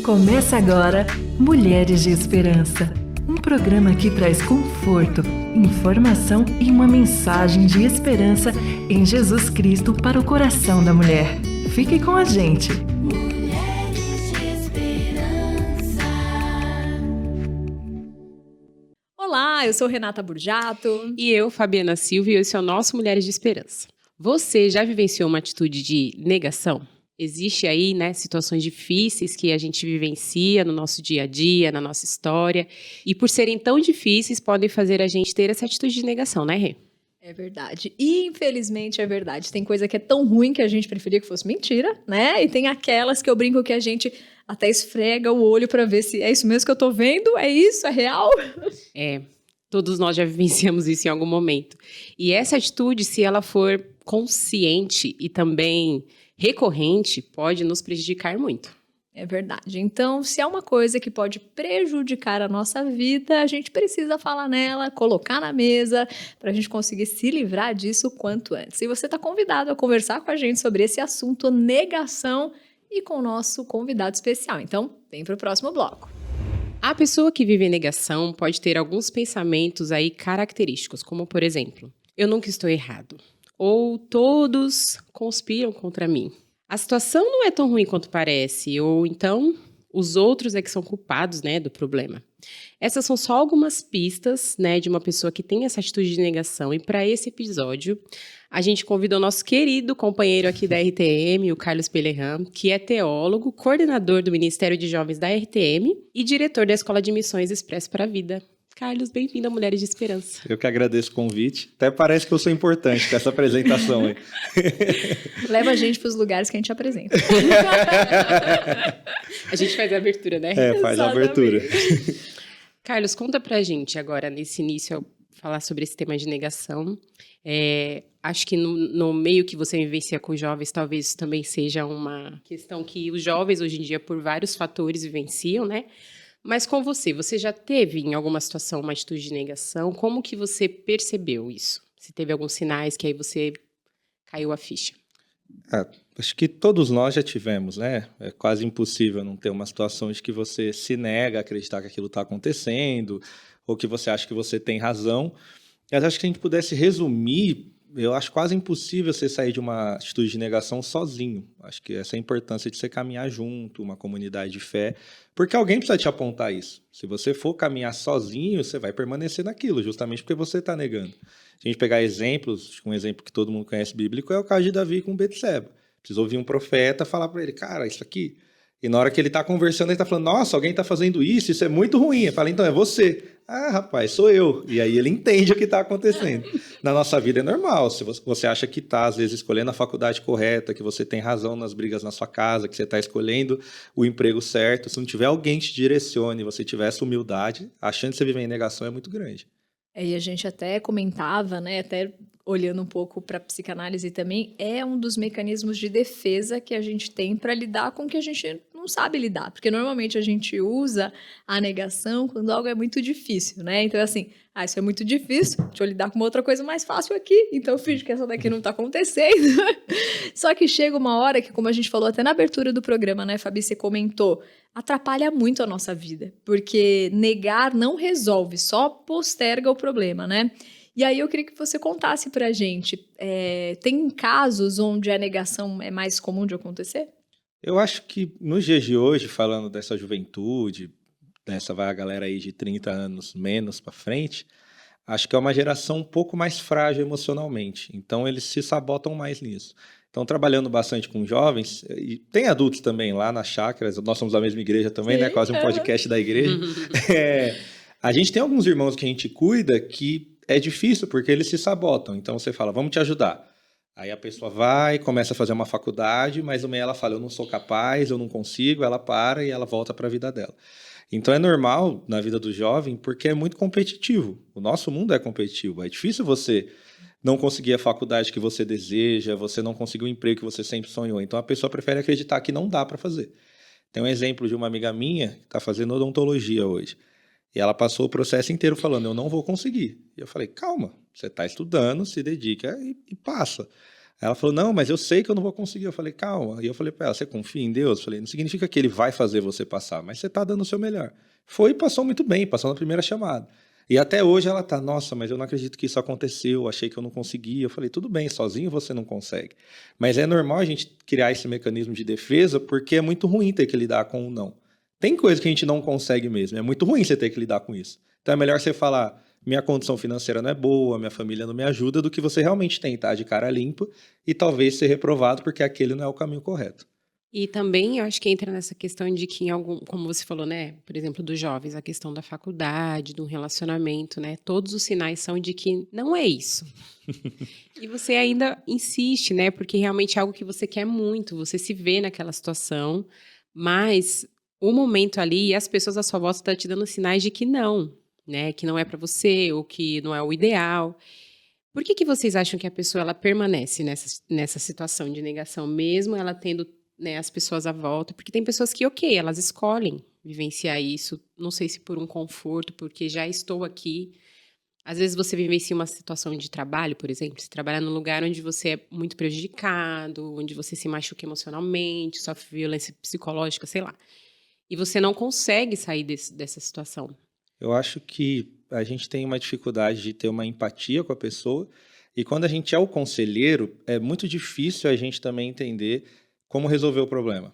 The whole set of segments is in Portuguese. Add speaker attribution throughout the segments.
Speaker 1: Começa agora Mulheres de Esperança, um programa que traz conforto, informação e uma mensagem de esperança em Jesus Cristo para o coração da mulher. Fique com a gente!
Speaker 2: Mulheres de Esperança.
Speaker 3: Olá, eu sou Renata Burjato.
Speaker 4: E eu, Fabiana Silva, e esse é o nosso Mulheres de Esperança. Você já vivenciou uma atitude de negação? Existe aí, situações difíceis que a gente vivencia no nosso dia a dia, na nossa história, e por serem tão difíceis, podem fazer a gente ter essa atitude de negação, né, Rê?
Speaker 3: É verdade. E, infelizmente, é verdade. Tem coisa que é tão ruim que a gente preferia que fosse mentira, né? E tem aquelas que eu brinco que a gente até esfrega o olho para ver se é isso mesmo que eu tô vendo, é isso, é real?
Speaker 4: É, todos nós já vivenciamos isso em algum momento. E essa atitude, se ela for consciente e também recorrente, pode nos prejudicar muito.
Speaker 3: É verdade. Então, se há uma coisa que pode prejudicar a nossa vida, a gente precisa falar nela, colocar na mesa, para a gente conseguir se livrar disso o quanto antes. E você está convidado a conversar com a gente sobre esse assunto, negação, e com o nosso convidado especial. Então, vem para o próximo bloco.
Speaker 4: A pessoa que vive em negação pode ter alguns pensamentos aí característicos, como, por exemplo, eu nunca estou errado. Ou todos conspiram contra mim. A situação não é tão ruim quanto parece, ou então os outros é que são culpados, do problema. Essas são só algumas pistas, de uma pessoa que tem essa atitude de negação. E para esse episódio, a gente convidou o nosso querido companheiro aqui da RTM, o Carlos Pelerram, que é teólogo, coordenador do Ministério de Jovens da RTM e diretor da Escola de Missões Expresso para a Vida. Carlos, bem-vindo a Mulheres de Esperança.
Speaker 5: Eu que agradeço o convite. Até parece que eu sou importante com essa apresentação aí.
Speaker 3: Leva a gente para os lugares que a gente apresenta.
Speaker 4: A gente faz a abertura, né?
Speaker 5: Faz a abertura.
Speaker 4: Carlos, conta pra gente agora, nesse início, falar sobre esse tema de negação. Acho que no meio que você vivencia com jovens, talvez isso também seja uma questão que os jovens, hoje em dia, por vários fatores, vivenciam, né? Mas com você já teve em alguma situação uma atitude de negação? Como que você percebeu isso? Se teve alguns sinais que aí você caiu a ficha?
Speaker 5: Acho que todos nós já tivemos, né? É quase impossível não ter uma situação de que você se nega a acreditar que aquilo está acontecendo, ou que você acha que você tem razão. Mas acho que se a gente pudesse resumir, eu acho quase impossível você sair de uma atitude de negação sozinho. Acho que essa é a importância de você caminhar junto, uma comunidade de fé, porque alguém precisa te apontar isso. Se você for caminhar sozinho, você vai permanecer naquilo, justamente porque você está negando. Se a gente pegar exemplos, um exemplo que todo mundo conhece bíblico é o caso de Davi com Betseba. Precisou ouvir um profeta falar para ele, cara, isso aqui... E na hora que ele está conversando, ele está falando, nossa, alguém está fazendo isso é muito ruim. Eu falo, então, é você. Ah, rapaz, sou eu. E aí ele entende o que está acontecendo. Na nossa vida é normal. Se você acha que está, às vezes, escolhendo a faculdade correta, que você tem razão nas brigas na sua casa, que você está escolhendo o emprego certo, se não tiver alguém que te direcione, você tiver essa humildade, a chance de você viver em negação é muito grande.
Speaker 3: E a gente até comentava, até olhando um pouco para a psicanálise também, é um dos mecanismos de defesa que a gente tem para lidar com o que a gente não sabe lidar. Porque normalmente a gente usa a negação quando algo é muito difícil, né? Então, assim, isso é muito difícil, deixa eu lidar com uma outra coisa mais fácil aqui, então eu finjo que essa daqui não está acontecendo. Só que chega uma hora que, como a gente falou até na abertura do programa, né, Fabi, você comentou, atrapalha muito a nossa vida, porque negar não resolve, só posterga o problema, né? E aí eu queria que você contasse pra gente, tem casos onde a negação é mais comum de acontecer?
Speaker 5: Eu acho que nos dias de hoje, falando dessa juventude, dessa vai a galera aí de 30 anos menos para frente, acho que é uma geração um pouco mais frágil emocionalmente, então eles se sabotam mais nisso. Então, trabalhando bastante com jovens, e tem adultos também lá nas chácaras, nós somos da mesma igreja também, né? Quase um podcast da igreja. A gente tem alguns irmãos que a gente cuida que é difícil porque eles se sabotam. Então, você fala, vamos te ajudar. Aí a pessoa vai, começa a fazer uma faculdade, mas no meio ela fala, eu não sou capaz, eu não consigo, ela para e ela volta para a vida dela. Então, é normal na vida do jovem porque é muito competitivo. O nosso mundo é competitivo. É difícil você não conseguir a faculdade que você deseja, você não conseguir o emprego que você sempre sonhou. Então, a pessoa prefere acreditar que não dá para fazer. Tem um exemplo de uma amiga minha que está fazendo odontologia hoje. E ela passou o processo inteiro falando, eu não vou conseguir. E eu falei, calma, você está estudando, se dedica e passa. Ela falou, não, mas eu sei que eu não vou conseguir. Eu falei, calma. E eu falei para ela, você confia em Deus? Eu falei, não significa que ele vai fazer você passar, mas você está dando o seu melhor. Foi e passou muito bem, passou na primeira chamada. E até hoje ela tá, nossa, mas eu não acredito que isso aconteceu, achei que eu não conseguia. Eu falei, tudo bem, sozinho você não consegue. Mas é normal a gente criar esse mecanismo de defesa, porque é muito ruim ter que lidar com o não. Tem coisa que a gente não consegue mesmo, é muito ruim você ter que lidar com isso. Então é melhor você falar, minha condição financeira não é boa, minha família não me ajuda, do que você realmente tentar de cara limpa e talvez ser reprovado porque aquele não é o caminho correto.
Speaker 4: E também eu acho que entra nessa questão de que em algum, como você falou, né, por exemplo, dos jovens, a questão da faculdade, do relacionamento, né, todos os sinais são de que não é isso. E você ainda insiste, né, porque realmente é algo que você quer muito, você se vê naquela situação, mas o momento ali e as pessoas à sua volta estão te dando sinais de que não, né, que não é para você, ou que não é o ideal. Por que vocês acham que a pessoa ela permanece nessa situação de negação, mesmo ela tendo, né, as pessoas à volta? Porque tem pessoas que, ok, elas escolhem vivenciar isso, não sei se por um conforto, porque já estou aqui. Às vezes você vivencia uma situação de trabalho, por exemplo, você trabalha num lugar onde você é muito prejudicado, onde você se machuca emocionalmente, sofre violência psicológica, sei lá. E você não consegue sair dessa situação.
Speaker 5: Eu acho que a gente tem uma dificuldade de ter uma empatia com a pessoa e quando a gente é o conselheiro, é muito difícil a gente também entender como resolver o problema.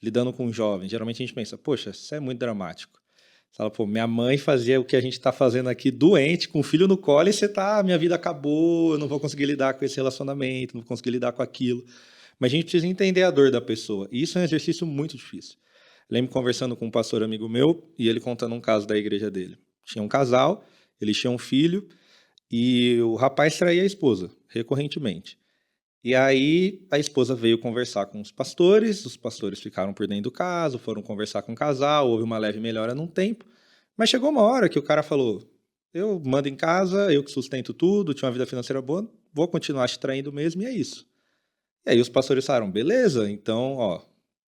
Speaker 5: Lidando com jovens, geralmente a gente pensa, poxa, isso é muito dramático. Você fala, pô, minha mãe fazia o que a gente está fazendo aqui doente, com o filho no colo, e você tá, minha vida acabou, eu não vou conseguir lidar com esse relacionamento, não vou conseguir lidar com aquilo. Mas a gente precisa entender a dor da pessoa. E isso é um exercício muito difícil. Lembro conversando com um pastor amigo meu, e ele contando um caso da igreja dele. Tinha um casal, eles tinham um filho, e o rapaz traía a esposa, recorrentemente. E aí a esposa veio conversar com os pastores ficaram por dentro do caso, foram conversar com o casal, houve uma leve melhora num tempo, mas chegou uma hora que o cara falou, eu mando em casa, eu que sustento tudo, tinha uma vida financeira boa, vou continuar te traindo mesmo e é isso. E aí os pastores falaram, beleza, então, ó,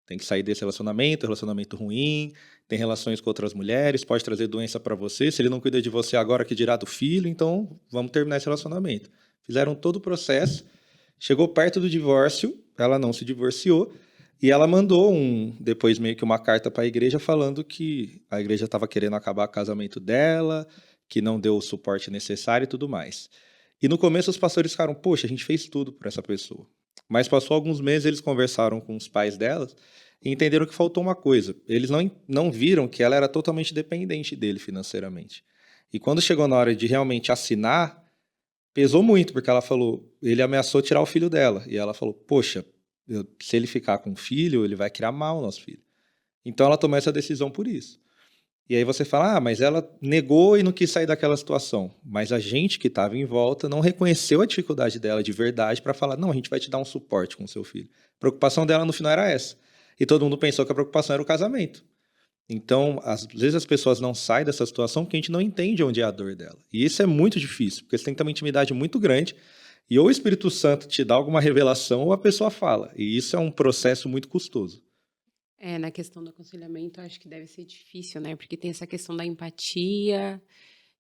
Speaker 5: tem que sair desse relacionamento ruim, tem relações com outras mulheres, pode trazer doença para você, se ele não cuida de você agora, que dirá do filho, então vamos terminar esse relacionamento. Fizeram todo o processo. Chegou perto do divórcio, ela não se divorciou, e ela mandou depois meio que uma carta para a igreja falando que a igreja estava querendo acabar o casamento dela, que não deu o suporte necessário e tudo mais. E no começo os pastores ficaram, poxa, a gente fez tudo por essa pessoa. Mas passou alguns meses, eles conversaram com os pais delas e entenderam que faltou uma coisa. Eles não viram que ela era totalmente dependente dele financeiramente. E quando chegou na hora de realmente assinar, pesou muito, porque ela falou, ele ameaçou tirar o filho dela. E ela falou, poxa, se ele ficar com o filho, ele vai criar mal o nosso filho. Então ela tomou essa decisão por isso. E aí você fala, mas ela negou e não quis sair daquela situação. Mas a gente que estava em volta não reconheceu a dificuldade dela de verdade para falar, não, a gente vai te dar um suporte com o seu filho. A preocupação dela no final era essa. E todo mundo pensou que a preocupação era o casamento. Então, às vezes as pessoas não saem dessa situação porque a gente não entende onde é a dor dela. E isso é muito difícil, porque você tem que ter uma intimidade muito grande e ou o Espírito Santo te dá alguma revelação ou a pessoa fala. E isso é um processo muito custoso.
Speaker 4: Na questão do aconselhamento, acho que deve ser difícil, né? Porque tem essa questão da empatia,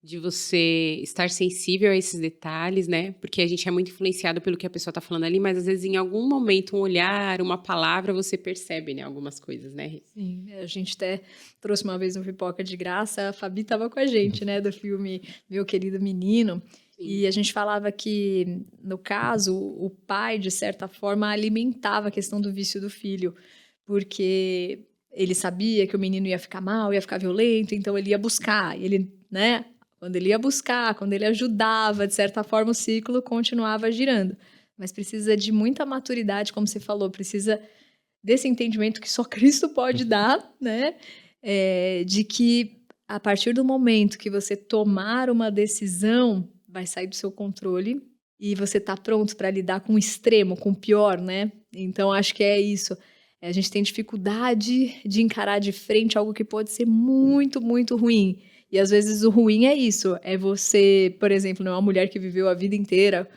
Speaker 4: de você estar sensível a esses detalhes, né? Porque a gente é muito influenciado pelo que a pessoa está falando ali, mas às vezes em algum momento, um olhar, uma palavra, você percebe, né? Algumas coisas, né?
Speaker 3: Sim, a gente até trouxe uma vez no Pipoca de Graça, a Fabi estava com a gente, né? Do filme Meu Querido Menino. Sim. E a gente falava que, no caso, o pai, de certa forma, alimentava a questão do vício do filho, porque ele sabia que o menino ia ficar mal, ia ficar violento, então ele ia buscar. E ele, né? Quando ele ia buscar, quando ele ajudava, de certa forma, o ciclo continuava girando. Mas precisa de muita maturidade, como você falou, precisa desse entendimento que só Cristo pode dar, né? De que a partir do momento que você tomar uma decisão, vai sair do seu controle e você tá pronto para lidar com o extremo, com o pior, né? Então, acho que é isso. A gente tem dificuldade de encarar de frente algo que pode ser muito, muito ruim. E às vezes o ruim é isso, é você, por exemplo, uma mulher que viveu a vida inteira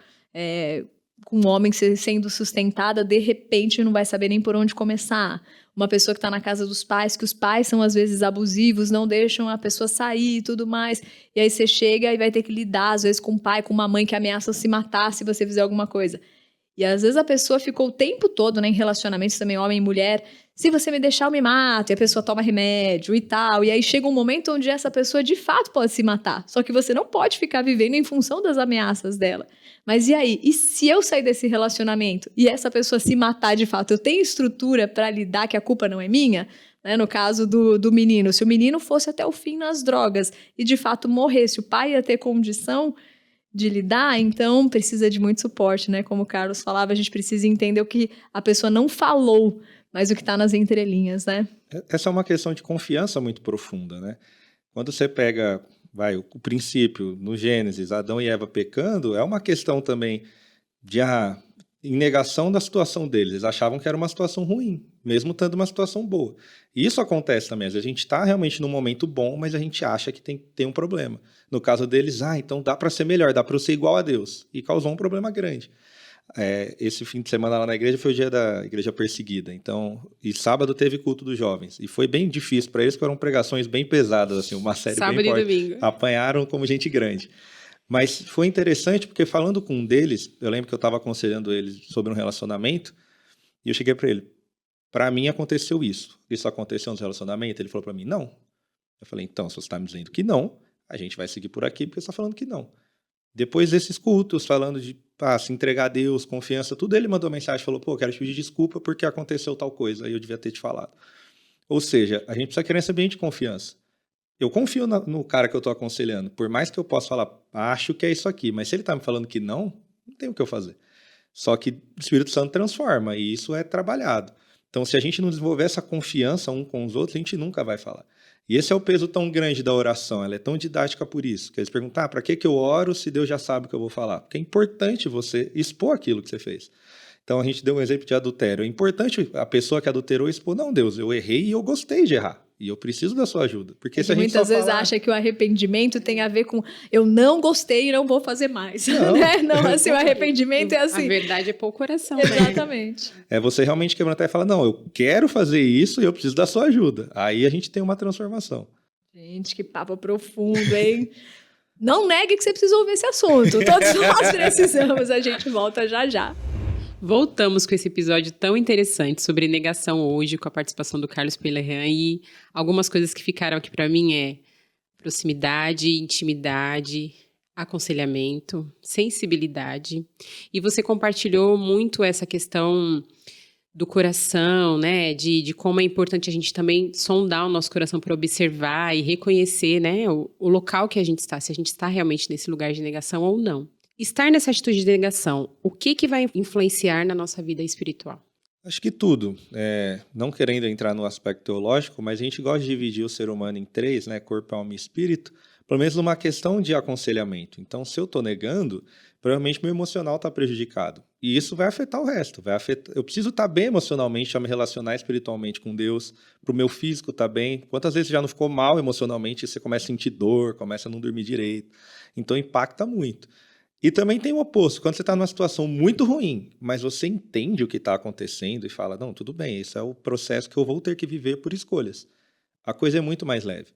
Speaker 3: com um homem sendo sustentada, de repente não vai saber nem por onde começar. Uma pessoa que está na casa dos pais, que os pais são às vezes abusivos, não deixam a pessoa sair e tudo mais. E aí você chega e vai ter que lidar, às vezes, com um pai, com uma mãe que ameaça se matar se você fizer alguma coisa. E às vezes a pessoa ficou o tempo todo, né, em relacionamentos também, homem e mulher, se você me deixar eu me mato, e a pessoa toma remédio e tal, e aí chega um momento onde essa pessoa de fato pode se matar, só que você não pode ficar vivendo em função das ameaças dela. Mas e aí? E se eu sair desse relacionamento e essa pessoa se matar de fato, eu tenho estrutura para lidar que a culpa não é minha? Né, no caso do menino, se o menino fosse até o fim nas drogas e de fato morresse, o pai ia ter condição de lidar, então precisa de muito suporte, né? Como o Carlos falava, a gente precisa entender o que a pessoa não falou, mas o que está nas entrelinhas, né?
Speaker 5: Essa é uma questão de confiança muito profunda, né? Quando você pega, o princípio, no Gênesis, Adão e Eva pecando, é uma questão também de em negação da situação deles. Eles achavam que era uma situação ruim, mesmo estando uma situação boa. E isso acontece também. Às vezes a gente está realmente num momento bom, mas a gente acha que tem um problema. No caso deles, então dá para ser melhor, dá para eu ser igual a Deus. E causou um problema grande. Esse fim de semana lá na igreja foi o dia da igreja perseguida. Então, e sábado teve culto dos jovens. E foi bem difícil para eles, porque eram pregações bem pesadas, assim, uma série
Speaker 4: Sábado
Speaker 5: bem
Speaker 4: e
Speaker 5: forte.
Speaker 4: domingo.
Speaker 5: Apanharam como gente grande. Mas foi interessante, porque falando com um deles, eu lembro que eu estava aconselhando eles sobre um relacionamento, e eu cheguei para ele, para mim aconteceu isso. Isso aconteceu nos relacionamentos? Ele falou para mim, não. Eu falei, então, se você está me dizendo que não, a gente vai seguir por aqui, porque você está falando que não. Depois desses cultos, falando de se entregar a Deus, confiança, tudo, ele mandou mensagem, falou, quero te pedir desculpa porque aconteceu tal coisa, aí eu devia ter te falado. Ou seja, a gente precisa criar esse ambiente de confiança. Eu confio no cara que eu estou aconselhando, por mais que eu possa falar, acho que é isso aqui, mas se ele está me falando que não tem o que eu fazer. Só que o Espírito Santo transforma, e isso é trabalhado. Então, se a gente não desenvolver essa confiança um com os outros, a gente nunca vai falar. E esse é o peso tão grande da oração, ela é tão didática por isso. Que eles perguntam, para que eu oro se Deus já sabe o que eu vou falar? Porque é importante você expor aquilo que você fez. Então, a gente deu um exemplo de adultério. É importante a pessoa que adulterou expor, não, Deus, eu errei e eu gostei de errar. E eu preciso da sua ajuda. Porque se a gente
Speaker 3: muitas
Speaker 5: só
Speaker 3: vezes acha que o arrependimento tem a ver com eu não gostei e não vou fazer mais. Não, né? Não, assim, o arrependimento é assim.
Speaker 4: A verdade é pôr o coração, né?
Speaker 3: Exatamente.
Speaker 5: É você realmente quebrantar e falar, não, eu quero fazer isso e eu preciso da sua ajuda. Aí a gente tem uma transformação.
Speaker 3: Gente, que papo profundo, hein? Não negue que você precisa ouvir esse assunto. Todos nós precisamos. A gente volta já já.
Speaker 4: Voltamos com esse episódio tão interessante sobre negação hoje, com a participação do Carlos Pellerran, e algumas coisas que ficaram aqui para mim é proximidade, intimidade, aconselhamento, sensibilidade. E você compartilhou muito essa questão do coração, né, de como é importante a gente também sondar o nosso coração para observar e reconhecer, né, o local que a gente está, se a gente está realmente nesse lugar de negação ou não. Estar nessa atitude de negação, o que vai influenciar na nossa vida espiritual?
Speaker 5: Acho que tudo. Não querendo entrar no aspecto teológico, mas a gente gosta de dividir o ser humano em três, né? Corpo, alma e espírito, pelo menos numa questão de aconselhamento. Então, se eu estou negando, provavelmente meu emocional está prejudicado. E isso vai afetar o resto. Eu preciso estar bem emocionalmente, a me relacionar espiritualmente com Deus, para o meu físico estar bem. Quantas vezes já não ficou mal emocionalmente e você começa a sentir dor, começa a não dormir direito. Então, impacta muito. E também tem o oposto, quando você está numa situação muito ruim, mas você entende o que está acontecendo e fala, não, tudo bem, esse é o processo que eu vou ter que viver por escolhas. A coisa é muito mais leve.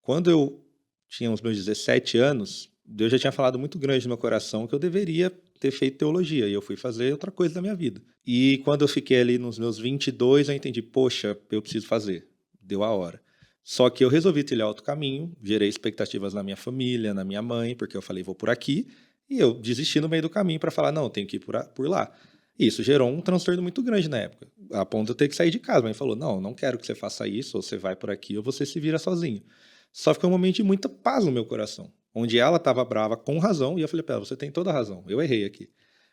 Speaker 5: Quando eu tinha os meus 17 anos, Deus já tinha falado muito grande no meu coração que eu deveria ter feito teologia, e eu fui fazer outra coisa da minha vida. E quando eu fiquei ali nos meus 22, eu entendi, poxa, eu preciso fazer, deu a hora. Só que eu resolvi trilhar outro caminho, gerei expectativas na minha família, na minha mãe, porque eu falei, vou por aqui. E eu desisti no meio do caminho para falar, não, eu tenho que ir por lá. E isso gerou um transtorno muito grande na época, a ponto de eu ter que sair de casa. Mas ele falou, não quero que você faça isso, ou você vai por aqui, ou você se vira sozinho. Só ficou um momento de muita paz no meu coração, onde ela estava brava com razão, e eu falei para ela, você tem toda a razão, eu errei aqui.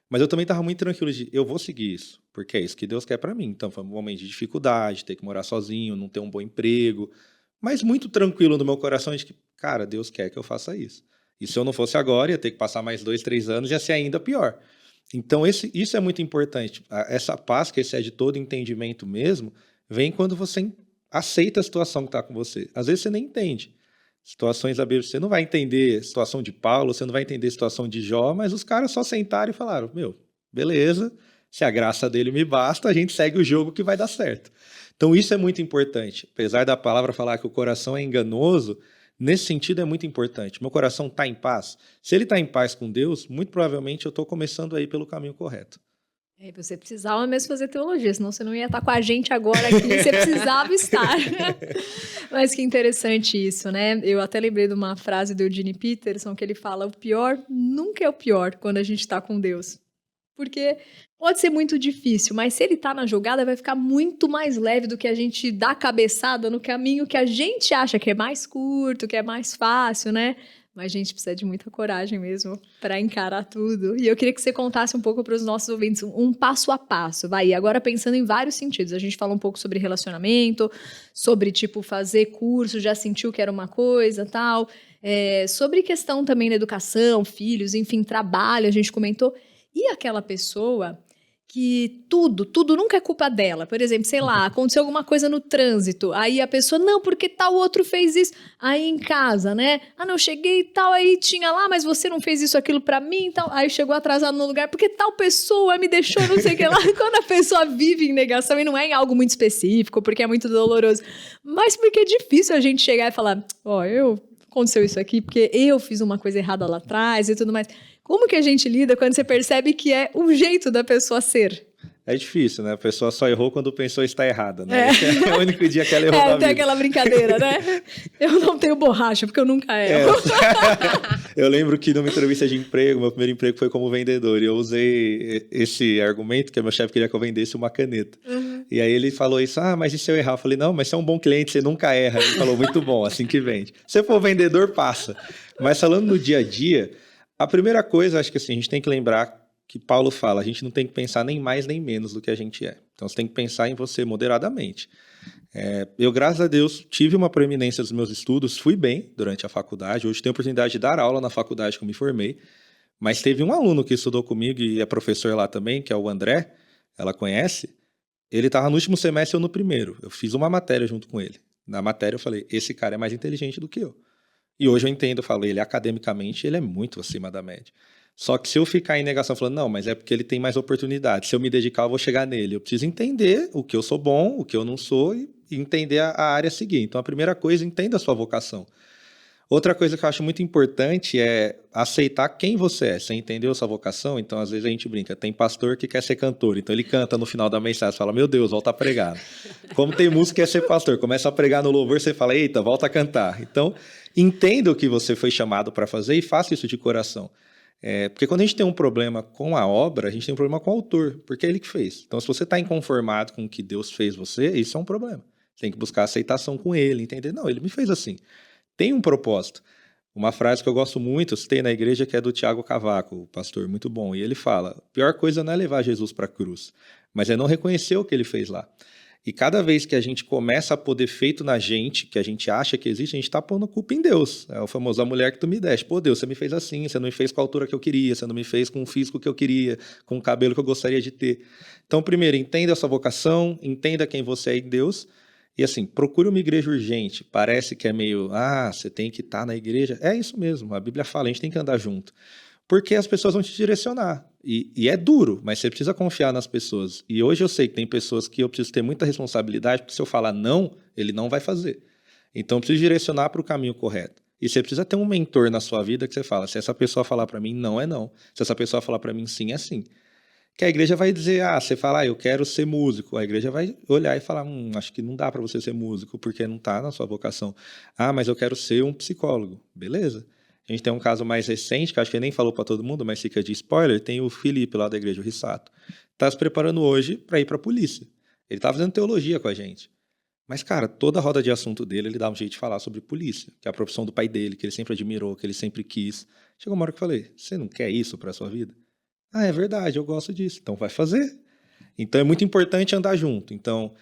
Speaker 5: Mas eu também estava muito tranquilo de, eu vou seguir isso, porque é isso que Deus quer para mim. Então foi um momento de dificuldade, ter que morar sozinho, não ter um bom emprego, mas muito tranquilo no meu coração de que, cara, Deus quer que eu faça isso. E se eu não fosse agora, ia ter que passar mais 2, 3 anos, ia ser ainda pior. Então, isso é muito importante. Essa paz, que excede todo entendimento mesmo, vem quando você aceita a situação que está com você. Às vezes você nem entende. Situações da Bíblia, você não vai entender a situação de Paulo, você não vai entender a situação de Jó, mas os caras só sentaram e falaram, beleza, se a graça dele me basta, a gente segue o jogo que vai dar certo. Então, isso é muito importante. Apesar da palavra falar que o coração é enganoso, nesse sentido é muito importante. Meu coração está em paz. Se ele está em paz com Deus, muito provavelmente eu estou começando a ir pelo caminho correto.
Speaker 3: É, você precisava mesmo fazer teologia, senão você não ia estar com a gente agora aqui, você precisava estar. Mas que interessante isso, né? Eu até lembrei de uma frase do Eugene Peterson, que ele fala, o pior nunca é o pior quando a gente está com Deus. Porque pode ser muito difícil, mas se ele tá na jogada, vai ficar muito mais leve do que a gente dar cabeçada no caminho que a gente acha que é mais curto, que é mais fácil, né? Mas a gente precisa de muita coragem mesmo para encarar tudo. E eu queria que você contasse um pouco para os nossos ouvintes, um passo a passo. Vai, agora pensando em vários sentidos. A gente falou um pouco sobre relacionamento, sobre, tipo, fazer curso, já sentiu que era uma coisa, tal. Sobre questão também da educação, filhos, enfim, trabalho, a gente comentou. E aquela pessoa que tudo nunca é culpa dela. Por exemplo, sei lá, aconteceu alguma coisa no trânsito, aí a pessoa, não, porque tal outro fez isso. Aí em casa, né? Ah, não, cheguei e tal, aí tinha lá, mas você não fez isso, aquilo pra mim e tal. Aí chegou atrasado no lugar, porque tal pessoa me deixou não sei o que lá. Quando a pessoa vive em negação, e não é em algo muito específico, porque é muito doloroso, mas porque é difícil a gente chegar e falar, aconteceu isso aqui, porque eu fiz uma coisa errada lá atrás e tudo mais. Como que a gente lida quando você percebe que é o jeito da pessoa ser?
Speaker 5: É difícil, né? A pessoa só errou quando pensou estar errada, né? Esse é o único dia que ela errou na
Speaker 3: Tem
Speaker 5: vida.
Speaker 3: aquela brincadeira, né? Eu não tenho borracha, porque eu nunca erro.
Speaker 5: Eu lembro que numa entrevista de emprego, meu primeiro emprego foi como vendedor, e eu usei esse argumento, que meu chefe queria que eu vendesse uma caneta. E aí ele falou isso, mas e se eu errar? Eu falei, não, mas você é um bom cliente, você nunca erra. Ele falou, muito bom, assim que vende. Se for vendedor, passa. Mas falando no dia a dia, a primeira coisa, acho que assim, a gente tem que lembrar que Paulo fala, a gente não tem que pensar nem mais nem menos do que a gente é. Então, você tem que pensar em você moderadamente. Eu, graças a Deus, tive uma proeminência dos meus estudos, fui bem durante a faculdade, hoje tenho a oportunidade de dar aula na faculdade que eu me formei, mas teve um aluno que estudou comigo e é professor lá também, que é o André, ela conhece, ele estava no último semestre, eu no primeiro. Eu fiz uma matéria junto com ele. Na matéria eu falei, esse cara é mais inteligente do que eu. E hoje eu entendo, eu falo, ele academicamente, ele é muito acima da média. Só que se eu ficar em negação falando, não, mas é porque ele tem mais oportunidade, se eu me dedicar eu vou chegar nele. Eu preciso entender o que eu sou bom, o que eu não sou e entender a área a seguir. Então a primeira coisa, entenda a sua vocação. Outra coisa que eu acho muito importante é aceitar quem você é. Você entendeu a sua vocação? Então às vezes a gente brinca, tem pastor que quer ser cantor, então ele canta no final da mensagem, fala, meu Deus, volta a pregar. Como tem músico que quer ser pastor, começa a pregar no louvor, você fala, eita, volta a cantar. Então entenda o que você foi chamado para fazer e faça isso de coração. Porque quando a gente tem um problema com a obra, a gente tem um problema com o autor, porque é ele que fez. Então, se você está inconformado com o que Deus fez você, isso é um problema. Você tem que buscar aceitação com ele, entender, não, ele me fez assim. Tem um propósito. Uma frase que eu gosto muito, eu citei na igreja, que é do Tiago Cavaco, o pastor muito bom, e ele fala, a pior coisa não é levar Jesus para a cruz, mas é não reconhecer o que ele fez lá. E cada vez que a gente começa a pôr defeito na gente, que a gente acha que existe, a gente está pondo culpa em Deus. É o famoso, a mulher que tu me deste. Pô, Deus, você me fez assim, você não me fez com a altura que eu queria, você não me fez com o físico que eu queria, com o cabelo que eu gostaria de ter. Então, primeiro, entenda a sua vocação, entenda quem você é em Deus. E assim, procure uma igreja urgente. Parece que é meio, você tem que estar na igreja. É isso mesmo, a Bíblia fala, a gente tem que andar junto. Porque as pessoas vão te direcionar. E é duro, mas você precisa confiar nas pessoas. E hoje eu sei que tem pessoas que eu preciso ter muita responsabilidade, porque se eu falar não, ele não vai fazer. Então eu preciso direcionar para o caminho correto. E você precisa ter um mentor na sua vida que você fala, se essa pessoa falar para mim não é não, se essa pessoa falar para mim sim é sim. Que a igreja vai dizer, você fala, eu quero ser músico. A igreja vai olhar e falar, acho que não dá para você ser músico, porque não está na sua vocação. Mas eu quero ser um psicólogo. Beleza. A gente tem um caso mais recente, que acho que ele nem falou para todo mundo, mas fica de spoiler, tem o Felipe lá da igreja, o Rissato. Está se preparando hoje para ir para a polícia. Ele está fazendo teologia com a gente. Mas, cara, toda a roda de assunto dele, ele dá um jeito de falar sobre polícia, que é a profissão do pai dele, que ele sempre admirou, que ele sempre quis. Chegou uma hora que eu falei, você não quer isso para a sua vida? É verdade, eu gosto disso. Então vai fazer. Então é muito importante andar junto. Então,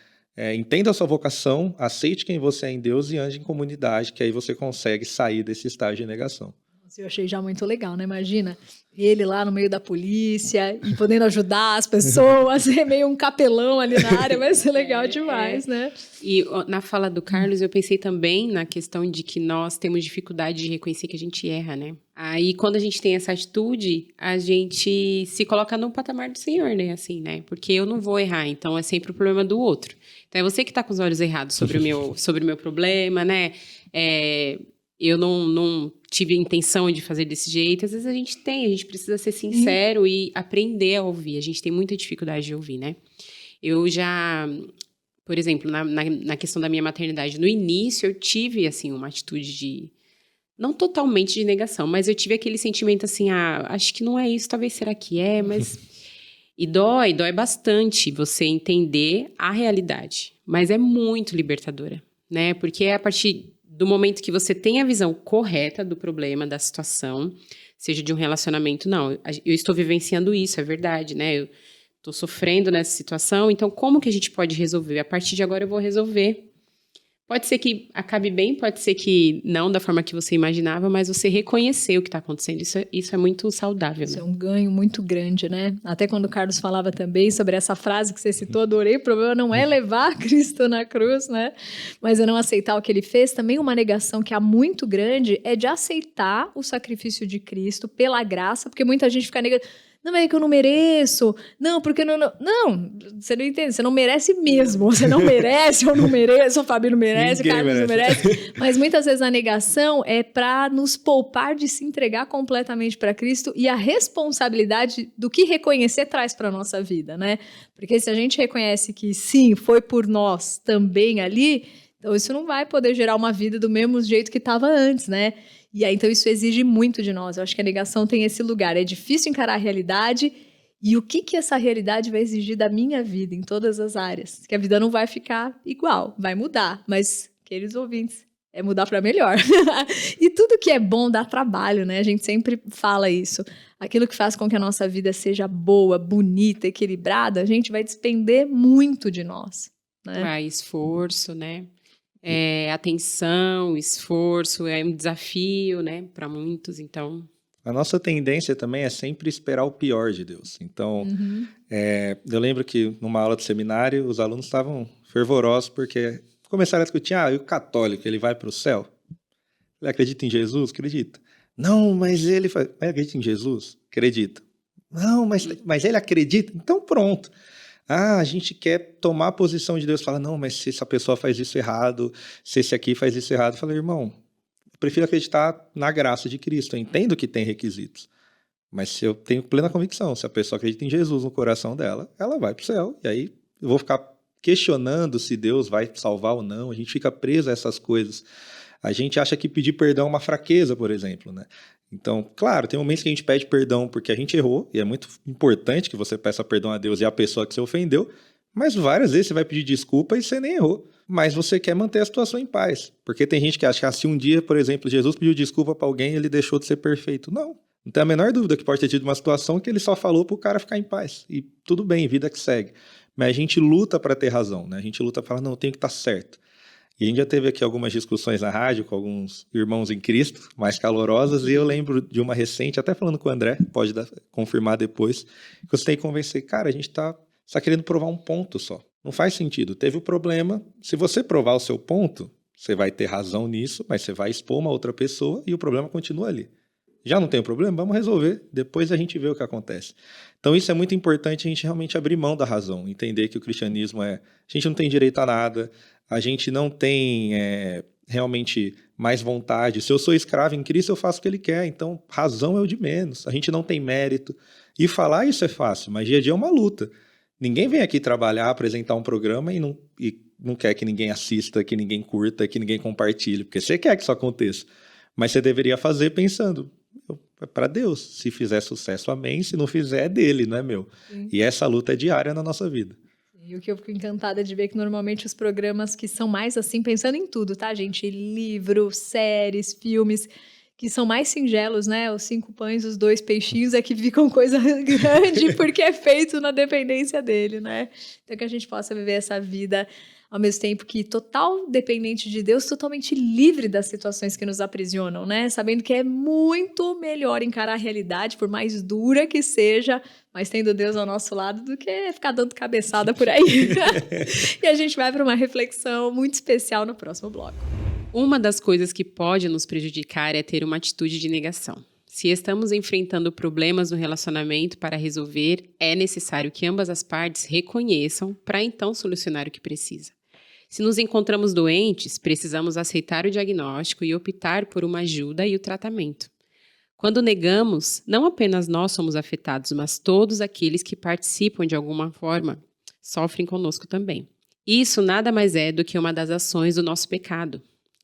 Speaker 5: entenda a sua vocação, aceite quem você é em Deus e ande em comunidade, que aí você consegue sair desse estágio de negação.
Speaker 3: Eu achei já muito legal, né? Imagina ele lá no meio da polícia e podendo ajudar as pessoas, é meio um capelão ali na área, vai ser legal demais, né?
Speaker 4: E na fala do Carlos, eu pensei também na questão de que nós temos dificuldade de reconhecer que a gente erra, né? Aí, quando a gente tem essa atitude, a gente se coloca no patamar do Senhor, né? Assim, né? Porque eu não vou errar, então é sempre o problema do outro. Então, é você que está com os olhos errados sobre o meu problema, né? eu não tive intenção de fazer desse jeito. Às vezes a gente precisa ser sincero e aprender a ouvir. A gente tem muita dificuldade de ouvir, né? Eu já, por exemplo, na questão da minha maternidade, no início eu tive, assim, uma atitude de, não totalmente de negação, mas eu tive aquele sentimento assim, acho que não é isso, talvez será que é, mas... E dói bastante você entender a realidade, mas é muito libertadora, né? Porque é a partir do momento que você tem a visão correta do problema, da situação, seja de um relacionamento, não, eu estou vivenciando isso, é verdade, né? Eu estou sofrendo nessa situação, então como que a gente pode resolver? A partir de agora eu vou resolver. Pode ser que acabe bem, pode ser que não da forma que você imaginava, mas você reconhecer o que está acontecendo, isso é muito saudável.
Speaker 3: Isso
Speaker 4: né?
Speaker 3: é um ganho muito grande, né? Até quando o Carlos falava também sobre essa frase que você citou, adorei, o problema não é levar Cristo na cruz, né? Mas é não aceitar o que ele fez. Também uma negação que há muito grande é de aceitar o sacrifício de Cristo pela graça, porque muita gente fica negando. Não, é que eu não mereço. Não, porque não... Não, você não entende. Você não merece mesmo. Você não merece, eu não mereço, o Fábio não merece, o Carlos não merece. Mas muitas vezes a negação é para nos poupar de se entregar completamente para Cristo e a responsabilidade do que reconhecer traz para a nossa vida, né? Porque se a gente reconhece que sim, foi por nós também ali, então isso não vai poder gerar uma vida do mesmo jeito que estava antes, né? E aí, então, isso exige muito de nós. Eu acho que a negação tem esse lugar. É difícil encarar a realidade e o que essa realidade vai exigir da minha vida em todas as áreas. Que a vida não vai ficar igual, vai mudar. Mas, queridos ouvintes, é mudar para melhor. E tudo que é bom dá trabalho, né? A gente sempre fala isso. Aquilo que faz com que a nossa vida seja boa, bonita, equilibrada, a gente vai despender muito de nós, né?
Speaker 4: Esforço, né? Atenção, esforço, é um desafio, né, para muitos, então...
Speaker 5: A nossa tendência também é sempre esperar o pior de Deus. Então, eu lembro que numa aula de seminário, os alunos estavam fervorosos porque começaram a discutir, e o católico, ele vai para o céu? Ele acredita em Jesus? Acredita. Não, mas ele acredita em Jesus? Acredita. Não, mas ele acredita? Então pronto. A gente quer tomar a posição de Deus. Fala, não, mas se essa pessoa faz isso errado, se esse aqui faz isso errado. Eu falei, irmão, eu prefiro acreditar na graça de Cristo. Eu entendo que tem requisitos. Mas se eu tenho plena convicção, se a pessoa acredita em Jesus no coração dela, ela vai para o céu. E aí eu vou ficar questionando se Deus vai salvar ou não. A gente fica preso a essas coisas. A gente acha que pedir perdão é uma fraqueza, por exemplo, né? Então, claro, tem momentos que a gente pede perdão porque a gente errou, e é muito importante que você peça perdão a Deus e a pessoa que você ofendeu, mas várias vezes você vai pedir desculpa e você nem errou. Mas você quer manter a situação em paz. Porque tem gente que acha que se um dia, por exemplo, Jesus pediu desculpa para alguém e ele deixou de ser perfeito. Não tem a menor dúvida que pode ter tido uma situação que ele só falou para o cara ficar em paz. E tudo bem, vida que segue. Mas a gente luta para ter razão, né? A gente luta para falar, não, eu tenho que estar certo. E a gente já teve aqui algumas discussões na rádio com alguns irmãos em Cristo, mais calorosas, e eu lembro de uma recente, até falando com o André, pode confirmar depois, que você tem que convencer, cara, a gente está querendo provar um ponto só. Não faz sentido. Teve o problema, se você provar o seu ponto, você vai ter razão nisso, mas você vai expor uma outra pessoa e o problema continua ali. Já não tem o problema? Vamos resolver. Depois a gente vê o que acontece. Então isso é muito importante, a gente realmente abrir mão da razão, entender que o cristianismo a gente não tem direito a nada, a gente não tem realmente mais vontade. Se eu sou escravo em Cristo, eu faço o que ele quer. Então, razão é o de menos. A gente não tem mérito. E falar isso é fácil, mas dia a dia é uma luta. Ninguém vem aqui trabalhar, apresentar um programa e não quer que ninguém assista, que ninguém curta, que ninguém compartilhe, porque você quer que isso aconteça. Mas você deveria fazer pensando, é para Deus. Se fizer sucesso, amém. Se não fizer, é dele, não é meu. Sim. E essa luta é diária na nossa vida.
Speaker 3: E o que eu fico encantada de ver é que normalmente os programas que são mais assim, pensando em tudo, tá, gente? Livros, séries, filmes, que são mais singelos, né? Os 5 pães, os 2 peixinhos é que ficam coisa grande porque é feito na dependência dele, né? Então que a gente possa viver essa vida ao mesmo tempo que total dependente de Deus, totalmente livre das situações que nos aprisionam, né? Sabendo que é muito melhor encarar a realidade, por mais dura que seja, mas tendo Deus ao nosso lado, do que ficar dando cabeçada por aí. E a gente vai para uma reflexão muito especial no próximo bloco.
Speaker 4: Uma das coisas que pode nos prejudicar é ter uma atitude de negação. Se estamos enfrentando problemas no relacionamento para resolver, é necessário que ambas as partes reconheçam para então solucionar o que precisa. Se nos encontramos doentes, precisamos aceitar o diagnóstico e optar por uma ajuda e o tratamento. Quando negamos, não apenas nós somos afetados, mas todos aqueles que participam de alguma forma sofrem conosco também. Isso nada mais é do que uma das ações do nosso pecado.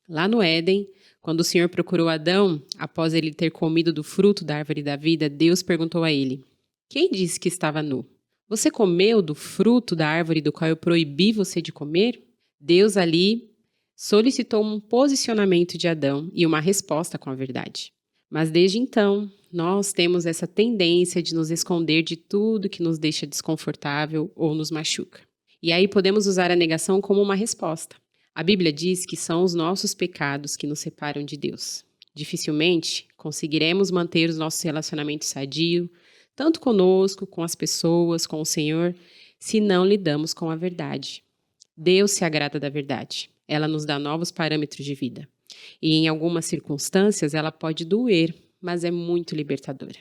Speaker 4: Lá no Éden, quando o Senhor procurou Adão, após ele ter comido do fruto da árvore da vida, Deus perguntou a ele: quem disse que estava nu? Você comeu do fruto da árvore do qual eu proibi você de comer? Deus ali solicitou um posicionamento de Adão e uma resposta com a verdade. Mas desde então, nós temos essa tendência de nos esconder de tudo que nos deixa desconfortável ou nos machuca. E aí podemos usar a negação como uma resposta. A Bíblia diz que são os nossos pecados que nos separam de Deus. Dificilmente conseguiremos manter os nossos relacionamentos sadios, tanto conosco, com as pessoas, com o Senhor, se não lidamos com a verdade. Deus se agrada da verdade. Ela nos dá novos parâmetros de vida. E em algumas circunstâncias ela pode doer, mas é muito libertadora.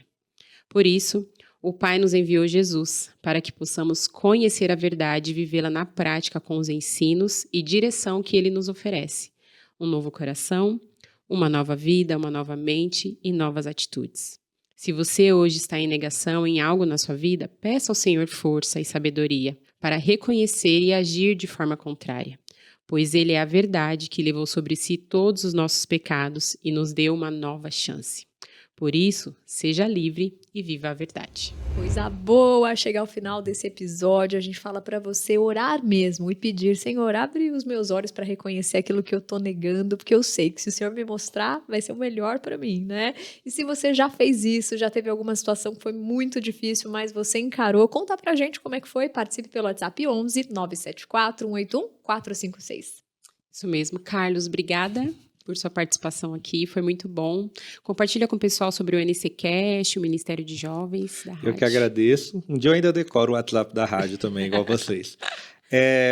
Speaker 4: Por isso, o Pai nos enviou Jesus para que possamos conhecer a verdade e vivê-la na prática com os ensinos e direção que Ele nos oferece. Um novo coração, uma nova vida, uma nova mente e novas atitudes. Se você hoje está em negação em algo na sua vida, peça ao Senhor força e sabedoria para reconhecer e agir de forma contrária, pois Ele é a verdade que levou sobre si todos os nossos pecados e nos deu uma nova chance. Por isso, seja livre e viva a verdade.
Speaker 3: Coisa boa, chegar ao final desse episódio, a gente fala para você orar mesmo e pedir: Senhor, abre os meus olhos para reconhecer aquilo que eu tô negando, porque eu sei que se o Senhor me mostrar, vai ser o melhor para mim, né? E se você já fez isso, já teve alguma situação que foi muito difícil, mas você encarou, conta pra gente como é que foi, participe pelo WhatsApp 11 974 181 456.
Speaker 4: Isso mesmo, Carlos, obrigada por sua participação aqui, foi muito bom. Compartilha com o pessoal sobre o NCCast, o Ministério de Jovens da rádio.
Speaker 5: Eu que agradeço. Um dia eu ainda decoro o WhatsApp da rádio também, igual vocês.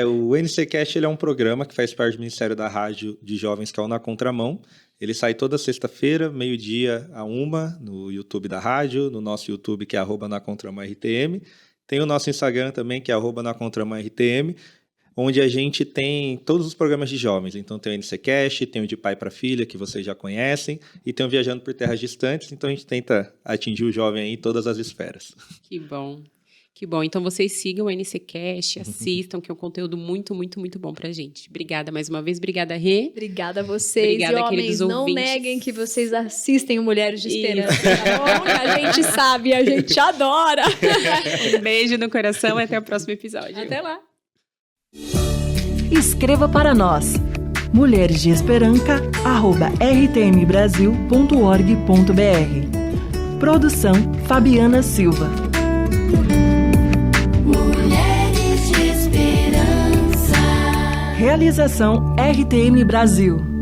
Speaker 5: O NCCast ele é um programa que faz parte do Ministério da Rádio de Jovens, que é o Na Contramão. Ele sai toda sexta-feira, 12h a 1h, no YouTube da rádio, no nosso YouTube, que é @nacontramãortm. Tem o nosso Instagram também, que é @nacontramãortm, onde a gente tem todos os programas de jovens. Então tem o NCCast, tem o de pai para filha, que vocês já conhecem, e tem o Viajando por Terras Distantes, então a gente tenta atingir o jovem aí em todas as esferas.
Speaker 4: Que bom. Que bom. Então vocês sigam o NCCast, assistam, que é um conteúdo muito, muito, muito bom pra gente. Obrigada mais uma vez. Obrigada, Rê.
Speaker 3: Obrigada a vocês.
Speaker 4: Obrigada,
Speaker 3: e homens,
Speaker 4: queridos
Speaker 3: não
Speaker 4: ouvintes.
Speaker 3: neguem que vocês assistem o Mulheres de Esperança, tá bom? Que a gente sabe, a gente adora.
Speaker 4: Um beijo no coração e até o próximo episódio.
Speaker 3: Até lá.
Speaker 1: Escreva para nós mulheresdeesperanca@rtmbrasil.org.br. Produção Fabiana Silva.
Speaker 2: Mulheres de Esperança.
Speaker 1: Realização RTM Brasil.